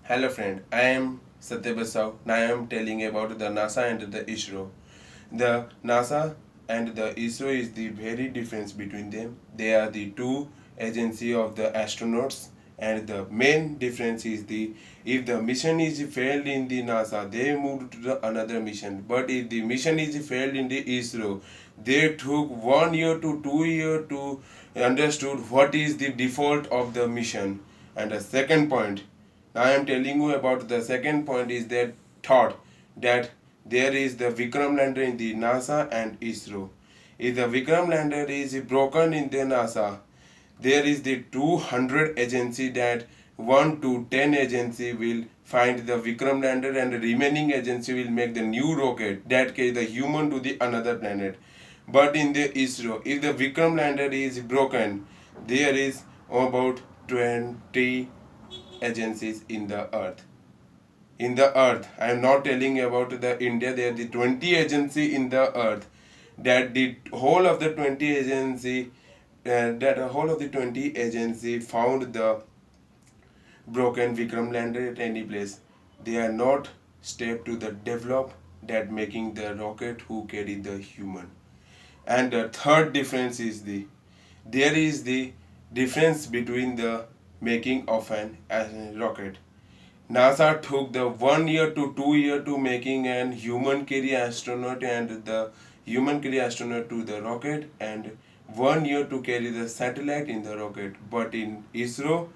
Hello friend, I am Satyabasau. Now I am telling about the NASA and the ISRO. The NASA and the ISRO is the very difference between them. They are the two agency of the astronauts, and the main difference is the if the mission is failed in the NASA, they moved to the another mission. But if the mission is failed in the ISRO, they took 1 year to 2 year to understood what is the default of the mission. And the second point I am telling you about the second point is that thought that there is the Vikram lander in the NASA and ISRO. If the Vikram lander is broken in the NASA, there is the 200 agency that 1 to 10 agency will find the Vikram lander and the remaining agency will make the new rocket that carry the human to the another planet. But in the ISRO, if the Vikram lander is broken, there is about 20 agencies in the earth. In the earth, I am not telling about the India, there are the 20 agency in the earth, that the whole of the 20 agency found the broken Vikram lander at any place. They are not step to the develop that making the rocket who carry the human. And the third difference is there is the difference between the making of an rocket. NASA took the 1 year to 2 year to making an human carry astronaut and the human carry astronaut to the rocket, and 1 year to carry the satellite in the rocket. But in ISRO,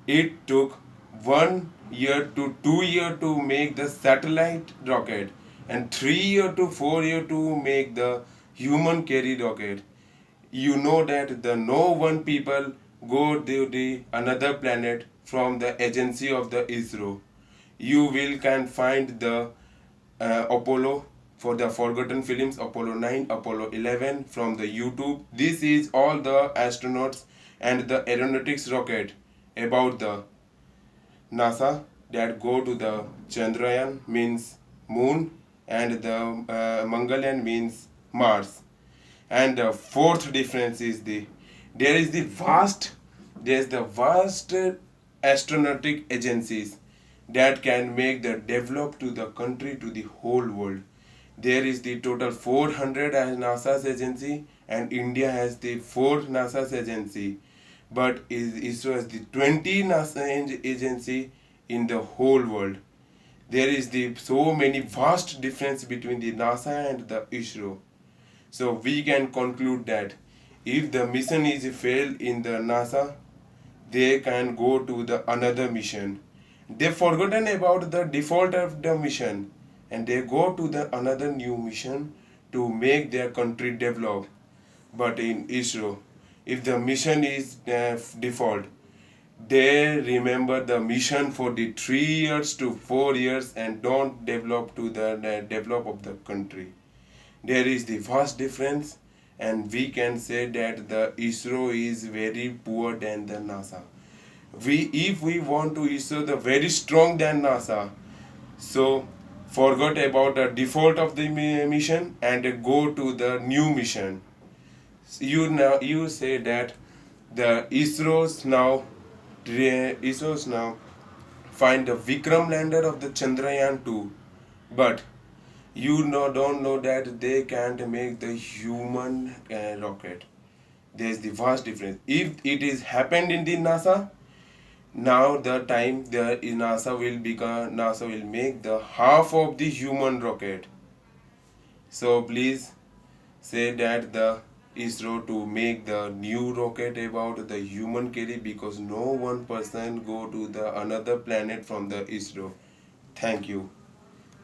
it took 1 year to 2 year to make the satellite rocket and 3 year to 4 year to make the human carry rocket. You know that the no one people go to the another planet from the agency of the ISRO. You will can find the Apollo for the forgotten films, Apollo 9, Apollo 11 from the YouTube. This is all the astronauts and the aeronautics rocket about the NASA that go to the Chandrayaan means moon, and the Mangalyaan means Mars. And the fourth difference is there is the vast there's the vast astronautic agencies that can make the develop to the country to the whole world. There is the total 400 as NASA's agency, and India has the 4 NASA's agency, but ISRO has the 20 NASA agency in the whole world. There is the so many vast difference between the NASA and the ISRO. So we can conclude that if the mission is failed in the NASA, they can go to the another mission. They forgotten about the default of the mission, and they go to the another new mission to make their country develop. But in ISRO, if the mission is default, they remember the mission for the 3 years to 4 years and don't develop to the develop of the country. There is the vast difference, and we can say that the ISRO is very poor than the NASA. If we want to ISRO the very strong than NASA, so forget about the default of the mission and go to the new mission. You say that the ISRO's now find the Vikram lander of the Chandrayaan 2, but don't know that they can't make the human rocket. There's the vast difference. If it is happened in the NASA, now the time the NASA will make the half of the human rocket. So please say that the ISRO to make the new rocket about the human carry, because no one person go to the another planet from the ISRO. Thank you.